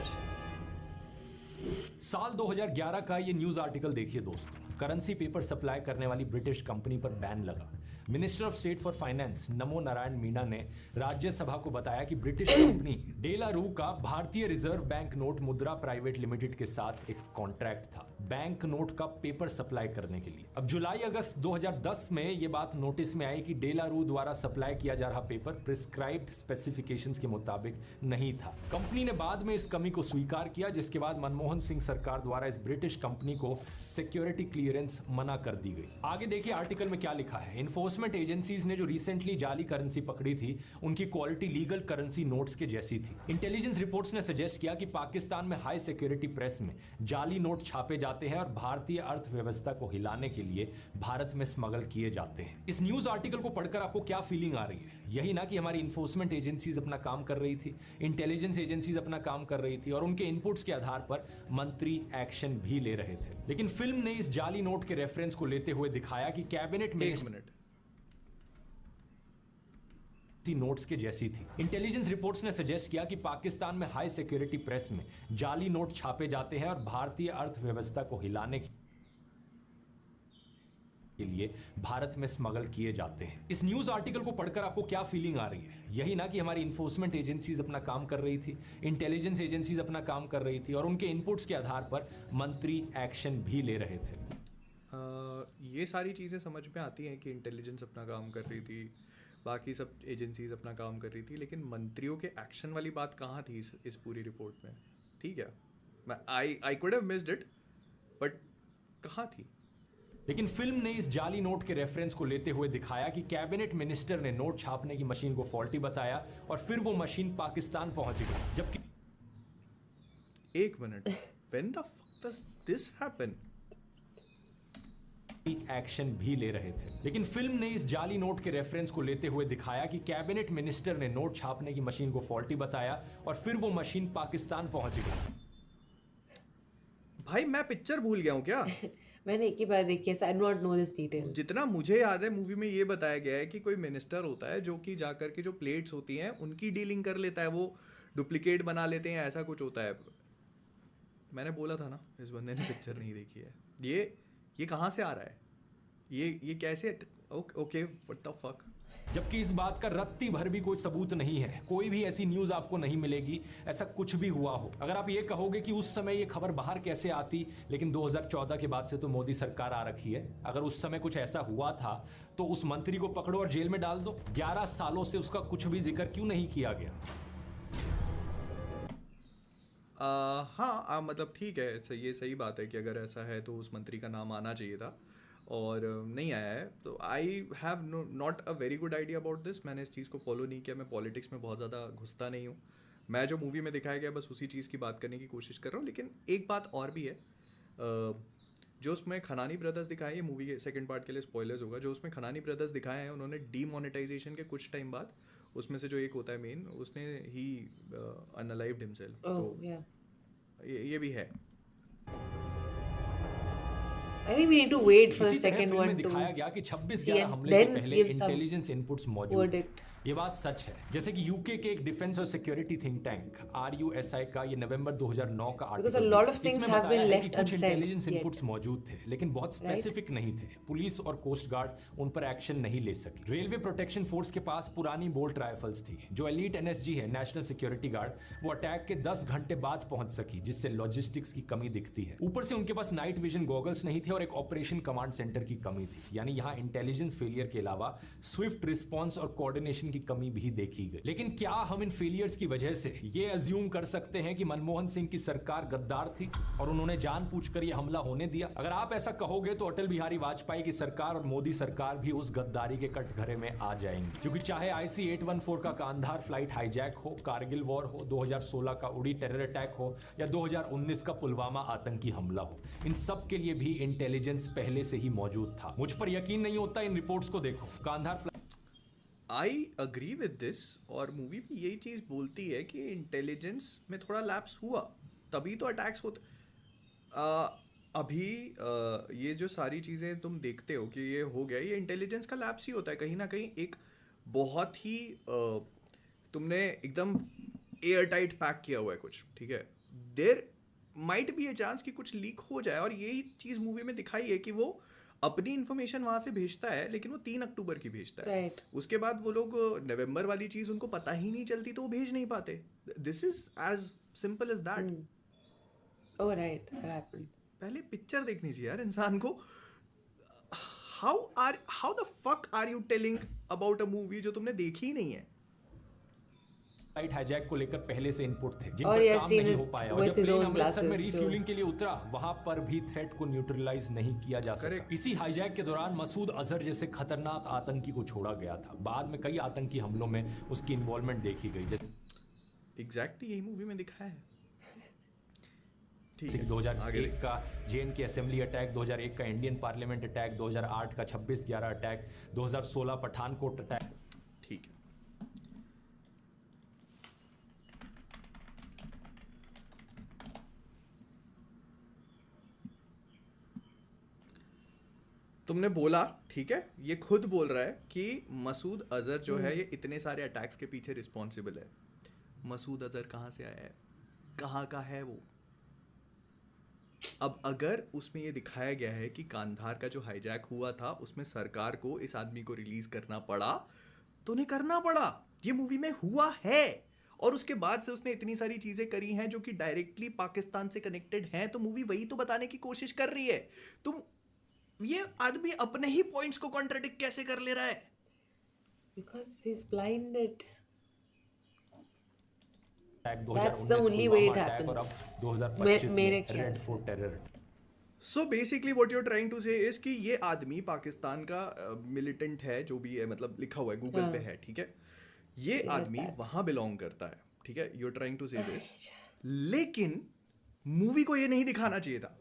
साल 2011 का ये न्यूज आर्टिकल देखिए दोस्तों। करेंसी पेपर सप्लाई करने वाली ब्रिटिश कंपनी पर बैन लगा। Minister of state for finance नमो नारायण मीणा ने राज्यसभा को बताया कि ब्रिटिश कंपनी डेलारू का भारतीय रिजर्व बैंक नोट मुद्रा प्राइवेट लिमिटेड के साथ एक कॉन्ट्रैक्ट था बैंक नोट का पेपर सप्लाई करने के लिए। अब जुलाई अगस्त 2010 में ये बात नोटिस में आई कि डेलारू द्वारा सप्लाई किया जा रहा पेपर प्रिस्क्राइब्ड स्पेसिफिकेशंस के मुताबिक नहीं था। कंपनी ने बाद में इस कमी को स्वीकार किया, जिसके बाद मनमोहन सिंह सरकार द्वारा इस ब्रिटिश कंपनी को सिक्योरिटी क्लियरेंस मना कर दी गई। आगे देखिए आर्टिकल में क्या लिखा है। इन्फोर्समेंट एजेंसीज ने जो रिसेंटली जाली करेंसी पकड़ी थी, उनकी क्वालिटी लीगल करेंसी नोट्स के जैसी थी। इंटेलिजेंस रिपोर्ट्स ने सजेस्ट किया कि पाकिस्तान में हाई सिक्योरिटी प्रेस में जाली नोट छापे जाते हैं और भारतीय अर्थव्यवस्था को हिलाने के लिए भारत में स्मगल किए जाते हैं। इस न्यूज आर्टिकल को पढ़कर आपको क्या फीलिंग आ रही है? यही ना कि हमारी इन्फोर्समेंट एजेंसीज अपना काम कर रही थी, इंटेलिजेंस एजेंसीज अपना काम कर रही थी और उनके इनपुट्स के आधार पर मंत्री एक्शन भी ले रहे थे। लेकिन फिल्म ने इस जाली नोट के रेफरेंस को लेते हुए दिखाया कि कैबिनेट मिनिस्टर नोट्स के जैसी थी। इंटेलिजेंस रिपोर्ट्स ने सजेस्ट किया कि पाकिस्तान में हाई सिक्योरिटी प्रेस में जाली नोट छापे जाते हैं और भारतीय अर्थव्यवस्था को हिलाने के लिए भारत में स्मगल किए जाते हैं। इस न्यूज आर्टिकल को पढ़कर आपको क्या फीलिंग आ रही है? यही ना कि हमारी इन्फोर्समेंट एजेंसीज अपना काम कर रही थी, इंटेलिजेंस एजेंसीज अपना काम कर रही थी और उनके इनपुट्स के आधार पर मंत्री एक्शन भी ले रहे थे। ये सारी चीज़ें समझ में आती हैं कि इंटेलिजेंस अपना काम कर रही थी, बाकी सब एजेंसीज अपना काम कर रही थी, लेकिन मंत्रियों के एक्शन वाली बात कहाँ थी इस पूरी रिपोर्ट में? ठीक है, मैं I could have missed it, but कहाँ थी? लेकिन फिल्म ने इस जाली नोट के रेफरेंस को लेते हुए दिखाया कि कैबिनेट मिनिस्टर ने नोट छापने की मशीन को फॉल्टी बताया और फिर वो मशीन पाकिस्तान पहुंच गई। जबकि एक minute, when the fuck does this happen? Action भी ले रहे थे। लेकिन फिल्म ने इस जाली नोट के रेफरेंस को लेते हुए दिखाया कि कैबिनेट मिनिस्टर ने नोट छापने की मशीन को फॉल्टी बताया और फिर वो मशीन पाकिस्तान पहुंच गई। भाई मैं पिक्चर भूल गया हूं क्या? मैंने एक ही बार देखी है, so I do not know this detail. जितना मुझे याद है मूवी में ये बताया गया है कि कोई मिनिस्टर होता है जो कि जाकर के जो प्लेट्स होती हैं उनकी डीलिंग कर लेता है, वो डुप्लीकेट बना लेते हैं, ऐसा कुछ होता है। मैंने बोला था ना, इस बंदे ने पिक्चर नहीं देखी है। ये कहाँ से आ रहा है? ये कैसे? Okay, what the fuck? जबकि इस बात का रत्ती भर भी कोई सबूत नहीं है, कोई भी ऐसी न्यूज आपको नहीं मिलेगी ऐसा कुछ भी हुआ हो। अगर आप ये कहोगे कि उस समय ये खबर बाहर कैसे आती, लेकिन 2014 के बाद से तो मोदी सरकार आ रखी है। अगर उस समय कुछ ऐसा हुआ था तो उस मंत्री को पकड़ो और जेल में डाल दो। 11 सालों से उसका कुछ भी जिक्र क्यों नहीं किया गया? हाँ, मतलब ठीक है, ये सही बात है कि अगर ऐसा है तो उस मंत्री का नाम आना चाहिए था और नहीं आया है। तो I have not a very good idea about this. मैंने इस चीज़ को फॉलो नहीं किया, मैं पॉलिटिक्स में बहुत ज़्यादा घुसता नहीं हूँ। मैं जो मूवी में दिखाया गया बस उसी चीज़ की बात करने की कोशिश कर रहा हूँ। लेकिन एक बात और भी है, जो उसमें खनानी ब्रदर्स दिखाए, ये मूवी के सेकंड पार्ट के लिए स्पॉयलर्स होगा, जो उसमें खनानी ब्रदर्स दिखाए हैं उन्होंने डीमोनेटाइजेशन के कुछ टाइम बाद, उसमें से जो एक होता है मेन, उसने ही अनलाइव्ड हिमसेल्फ। तो ये भी है। I think we need to wait for the इसी तरह second फिल्म one में to दिखाया गया कि 26 see 11 and हमले से then पहले give some इंटेलिजेंस इनपुट्स मौजूद verdict. ये बात सच है। जैसे कि यूके के एक डिफेंस और सिक्योरिटी थिंक टैंक RUSI का ये नवंबर 2009 का Because a article, lot of things इसमें have बताया been है कि left कुछ unsaid इंटेलिजेंस yet. इनपुट्स मौजूद थे लेकिन बहुत स्पेसिफिक नहीं थे। पुलिस और कोस्ट गार्ड उन पर एक्शन नहीं ले सकी। रेलवे प्रोटेक्शन फोर्स के पास पुरानी बोल्ट राइफल्स थी। जो एलीट NSG है, नेशनल सिक्योरिटी गार्ड, वो अटैक के 10 घंटे बाद पहुंच सकी, जिससे लॉजिस्टिक्स की कमी दिखती है। ऊपर से उनके पास नाइट विजन गॉगल्स नहीं थे और एक ऑपरेशन कमांड सेंटर की कमी थी, यानी यहाँ इंटेलिजेंस फेलियर के अलावा स्विफ्ट रिस्पॉन्स और कोऑर्डिनेशन की कमी भी देखी गई। लेकिन क्या हम इन फेलियर्स की वजह से ये अज्यूम कर सकते हैं कि मनमोहन सिंह की सरकार गद्दार थी और उन्होंने जानबूझकर ये हमला होने दिया? अगर आप ऐसा कहोगे तो अटल बिहारी वाजपेयी की सरकार और मोदी सरकार भी उस गद्दारी के कटघरे में आ जाएंगे, क्योंकि चाहे IC-814 का कांधार फ्लाइट हाईजैक हो, कारगिल वॉर हो, 2016 का उड़ी टेरर अटैक हो या 2019 का पुलवामा आतंकी हमला हो, इन सब के लिए भी इंटेलिजेंस पहले से ही मौजूद था। मुझ पर यकीन नहीं होता, इन रिपोर्ट्स को देखो। Kandahar I agree with this, और मूवी भी यही चीज़ बोलती है कि इंटेलिजेंस में थोड़ा लैप्स हुआ, तभी तो अटैक्स होते। अभी ये जो सारी चीज़ें तुम देखते हो कि ये हो गया, ये इंटेलिजेंस का लैप्स ही होता है कहीं ना कहीं। एक बहुत ही तुमने एकदम एयर टाइट पैक किया हुआ है कुछ, ठीक है, there might be a chance कि कुछ लीक हो जाए, और यही चीज़ मूवी में दिखाई है कि वो अपनी इन्फॉर्मेशन वहाँ से भेजता है, लेकिन वो 3 अक्टूबर की भेजता है। Right. उसके बाद वो लोग नवंबर वाली चीज़ उनको पता ही नहीं चलती, तो वो भेज नहीं पाते। This is as simple as that. Oh, right. It happened. पहले पिक्चर देखनी चाहिए यार इंसान को। How the fuck are you telling about a movie जो तुमने देखी ही नहीं है? फ्लाइट हाईजैक को लेकर पहले से इनपुट थे, जिन और पर ये काम scene नहीं हो पाया, और with जब his प्लेन own अमृतसर में glasses, रिफ्यूलिंग के लिए उतरा, वहां पर भी थ्रेट को न्यूट्रलाइज नहीं किया जा सका। Correct. इसी हाईजैक के दौरान मसूद अजहर जैसे खतरनाक आतंकी को छोड़ा गया था। बाद में कई आतंकी हमलों में उसकी इन्वॉल्वमेंट देखी गई, जैसे एग्जैक्टली यही मूवी में दिखाया है। ठीक कि है, 2001 का JNK असेंबली अटैक, 2001 का इंडियन पार्लियामेंट अटैक, 2008 का 26/11 अटैक, 2016 पठानकोट अटैक। ठीक है। तुमने बोला, ठीक है, ये खुद बोल रहा है कि मसूद अजहर जो है ये इतने सारे अटैक्स के पीछे रिस्पॉन्सिबल है। मसूद अजहर कहाँ से आया है, कहाँ का है वो? अब अगर उसमें ये दिखाया गया है कि कांधार का जो हाईजैक हुआ था उसमें सरकार को इस आदमी को रिलीज करना पड़ा, तो उन्हें करना पड़ा। ये मूवी में हुआ है, और उसके बाद से उसने इतनी सारी चीजें करी हैं जो कि डायरेक्टली पाकिस्तान से कनेक्टेड हैं, तो मूवी वही तो बताने की कोशिश कर रही है। तुम, ये आदमी अपने ही पॉइंट्स को कॉन्ट्रडिक्ट कैसे कर ले रहा है? Because he's blinded. Attack, That's 2019 the only way it Pulwama attack, और अब happens. 2025 मेरे में ख्याल रेड से। Fort terror. So basically what you are trying to say is कि ये आदमी पाकिस्तान का मिलिटेंट है, जो भी है, मतलब लिखा हुआ है गूगल पे है, ठीक है, ये आदमी वहां बिलोंग करता है, ठीक है, यू आर ट्राइंग टू से दिस, लेकिन मूवी को ये नहीं दिखाना चाहिए था।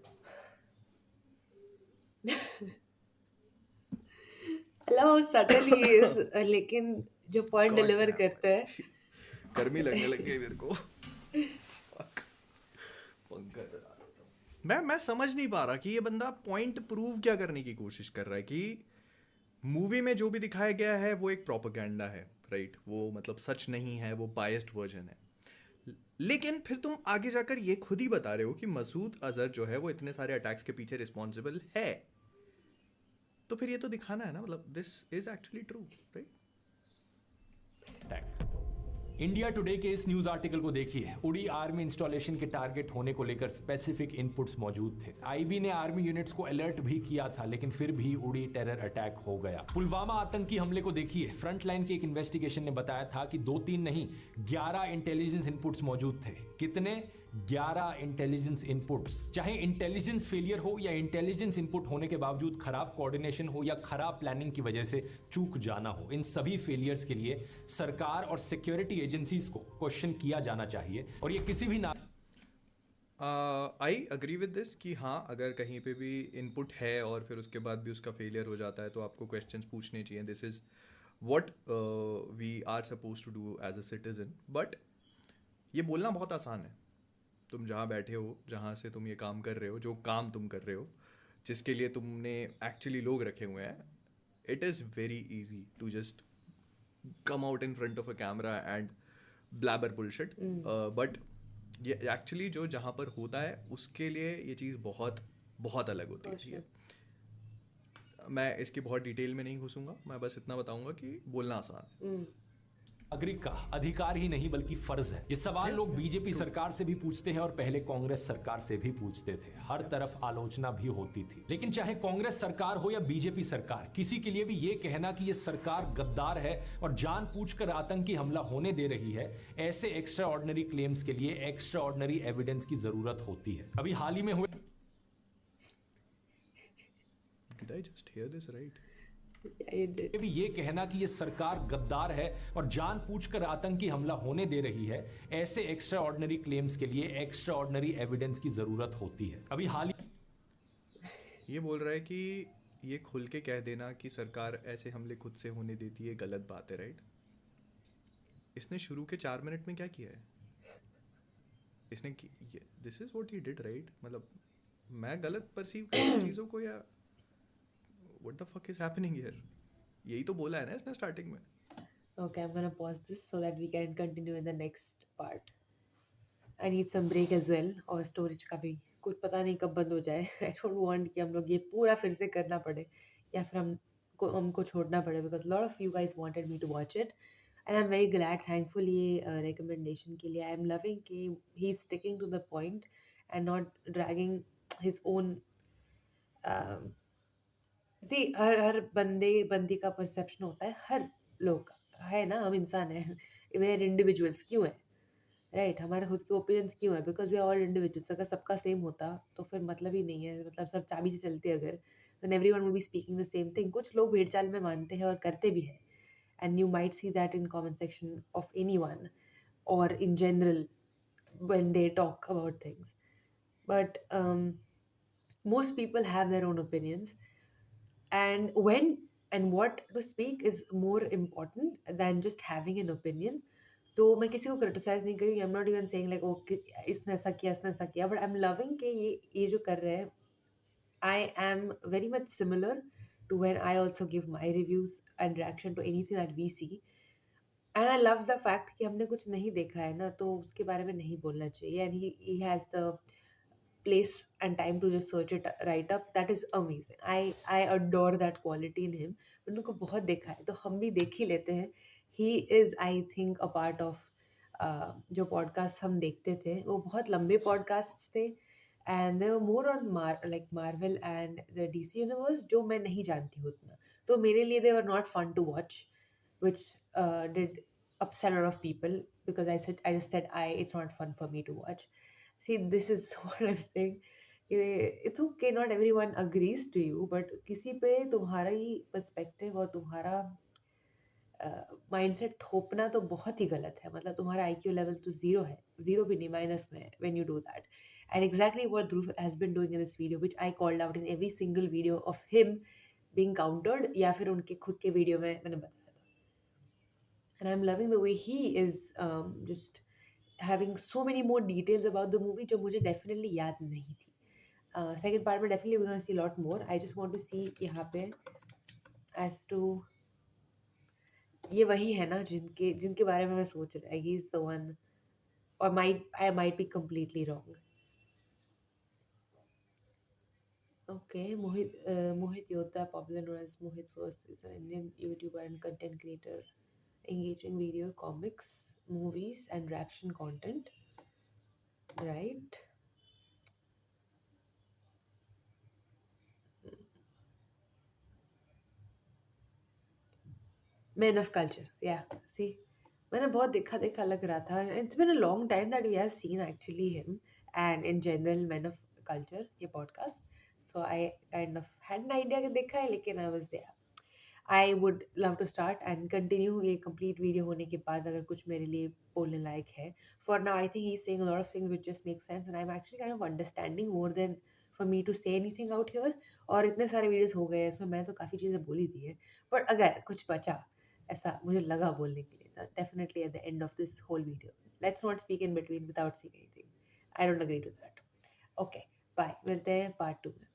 Hello, subtle he is, लेकिन जो पॉइंट God डिलीवर damn. करता है। गर्मी लगने लग गई मेरे को। Fuck. पंखा चला लेता हूं। मैं समझ नहीं पा रहा कि ये बंदा पॉइंट प्रूव क्या करने की कोशिश कर रहा है, कि मूवी में जो भी दिखाया गया है वो एक प्रोपेगेंडा है, राइट? वो मतलब सच नहीं है, वो बायस्ड वर्जन है। लेकिन फिर तुम आगे जाकर ये खुद ही बता रहे हो कि मसूद अजहर जो है वो इतने सारे अटैक्स के पीछे रिस्पॉन्सिबल है, तो फिर ये तो दिखाना है ना, मतलब this is actually true, right? Attack. India today के इस न्यूज आर्टिकल को देखिए। उड़ी आर्मी इंस्टॉलेशन के टारगेट होने को लेकर स्पेसिफिक इनपुट्स मौजूद थे। आईबी ने आर्मी यूनिट्स को अलर्ट भी किया था, लेकिन फिर भी उड़ी टेरर अटैक हो गया। पुलवामा आतंकी हमले को देखिए। फ्रंटलाइन की एक इन्वेस्टिगेशन ने बताया था कि 2-3 नहीं 11 इंटेलिजेंस इनपुट्स मौजूद थे। कितने? 11 इंटेलिजेंस इनपुट्स। चाहे इंटेलिजेंस फेलियर हो या इंटेलिजेंस इनपुट होने के बावजूद खराब कोऑर्डिनेशन हो या खराब प्लानिंग की वजह से चूक जाना हो, इन सभी फेलियर्स के लिए सरकार और सिक्योरिटी एजेंसीज को क्वेश्चन किया जाना चाहिए। और ये किसी भी आई अग्री विद दिस कि हाँ, अगर कहीं पे भी इनपुट है और फिर उसके बाद भी उसका फेलियर हो जाता है तो आपको क्वेश्चंस पूछने चाहिए। This is what we are suppose to do as a citizen. But ये बोलना बहुत आसान है। तुम जहाँ बैठे हो, जहाँ से तुम ये काम कर रहे हो, जो काम तुम कर रहे हो, जिसके लिए तुमने एक्चुअली लोग रखे हुए हैं, it is very easy to just come out in front of a camera and blabber bullshit. But ये एक्चुअली जो जहाँ पर होता है उसके लिए ये चीज़ बहुत बहुत अलग होती है, ठीक है? मैं इसकी बहुत डिटेल में नहीं घुसूंगा, मैं बस इतना बताऊंगा कि बोलना आसान है। नागरिक का अधिकार ही नहीं बल्कि फर्ज है। ये सवाल लोग बीजेपी सरकार से भी पूछते हैं और पहले कांग्रेस सरकार से भी पूछते थे। हर तरफ आलोचना भी होती थी, लेकिन चाहे कांग्रेस सरकार हो या बीजेपी सरकार, किसी के लिए भी ये कहना कि ये सरकार गद्दार है और जानबूझकर आतंकी हमला होने दे रही है, ऐसे एक्स्ट्रा ऑर्डिनरी क्लेम्स के लिए एक्स्ट्रा ऑर्डिनरी एविडेंस की जरूरत होती है। अभी हाल ही में हुए Did I just hear this right? ये भी ये कहना कि ये सरकार गद्दार है और जानबूझकर आतंकी हमला होने दे रही है, ऐसे एक्स्ट्रा ऑर्डिनरी क्लेम्स के लिए एक्स्ट्रा ऑर्डिनरी एविडेंस की जरूरत होती है। अभी हाल ही ये बोल रहा है कि ये खुल के कह देना कि सरकार ऐसे हमले खुद से होने देती है, गलत बात है, राइट? इसने शुरू के 4 मिनट में क्या किया है? इसने this is what he did, right? मतलब मैं गलत परसीव कर रहा हूं चीज़ों को, या what the fuck is happening here? यही तो बोला है ना इसने स्टार्टिंग में। Okay, I'm gonna pause this so that we can continue in the next part. I need some break as well. और storage का भी कुछ पता नहीं कब बंद हो जाए। I don't want कि हम लोग ये पूरा फिर से करना पड़े या फिर हमको छोड़ना पड़े, because a lot of you guys wanted me to watch it and I'm very glad, thankful ये recommendation के लिए। I'm loving कि he's sticking to the point and not dragging his own हर बंदी का परसेप्शन होता है, हर लोग का है ना, हम इंसान हैं, वे आर इंडिविजुअल्स क्यों है, राइट? हमारे खुद के ओपिनियंस क्यों है? Because we are all individuals. अगर सबका सेम होता तो फिर मतलब ही नहीं है, मतलब सब चाबी से चलते अगर, then everyone would be speaking the same thing. कुछ लोग भेड़ चाल में मानते हैं और करते भी हैं, and you might see that in comment section of anyone और in general when they talk about things, but most people have their own opinions, and when and what to speak is more important than just having an opinion. तो मैं किसी को criticise नहीं करी, I am not even saying like okay इसने ऐसा किया, but I am loving कि ये जो कर रहे हैं, I am very much similar to when I also give my reviews and reaction to anything that we see, and I love the fact कि हमने कुछ नहीं देखा है ना, तो उसके बारे में नहीं बोलना चाहिए, and he has the place and time to just search it right up. That is amazing. I adore that quality in him. मैंने उनको बहुत देखा है, तो हम भी देख ही लेते हैं। He is, I think, a part of जो पॉडकास्ट हम देखते थे, वो बहुत लंबे पॉडकास्ट थे, and they were more on like Marvel and the DC universe, जो मैं नहीं जानती हूँ उतना, तो मेरे लिए they were not fun to watch, which did upset a lot of people because I just said it's not fun for me to watch. See, this is what I'm saying. It's okay, not everyone agrees to you, but किसी पे तुम्हारा ही perspective और तुम्हारा mindset थोपना तो बहुत ही गलत है। मतलब तुम्हारा IQ लेवल तो ज़ीरो है, ज़ीरो भी नहीं, माइनस में है when you do that. And exactly what Dhruv has been doing in this video, which I called out in every single video of him being countered, या फिर उनके खुद के वीडियो में मैंने बताया था। And I'm loving the way he is just having so many more details about the movie जो मुझे definitely याद नहीं थी। Second part में definitely we're gonna see a lot more. I just want to see यहाँ पे as to ये वही है ना जिनके बारे में मैं सोच रहा है, he is the one, or I might be completely wrong. Okay, Mohit Yota, popular known as Mohit First, is an Indian YouTuber and content creator, engaging video, comics, movies and reaction content, right? Men of culture, yeah. See, मैंने बहुत देखा लग रहा था, it's been a long time that we have seen actually him and in general men of culture ये podcast, so I kind of had an idea कि देखा है, लेकिन I was there. I would love to start and continue ये complete video होने के बाद अगर कुछ मेरे लिए बोलने लायक है. For now, I think he's saying a lot of things which just make sense, and I'm actually kind of understanding more than for me to say anything out here. और इतने सारे videos हो गए हैं इसमें, मैं तो काफ़ी चीज़ें बोली दी है, but अगर कुछ बचा ऐसा मुझे लगा बोलने के लिए, definitely at the end of this whole video, let's not speak in between without saying anything. I don't agree to that. Okay, bye. मिलते हैं part 2 में.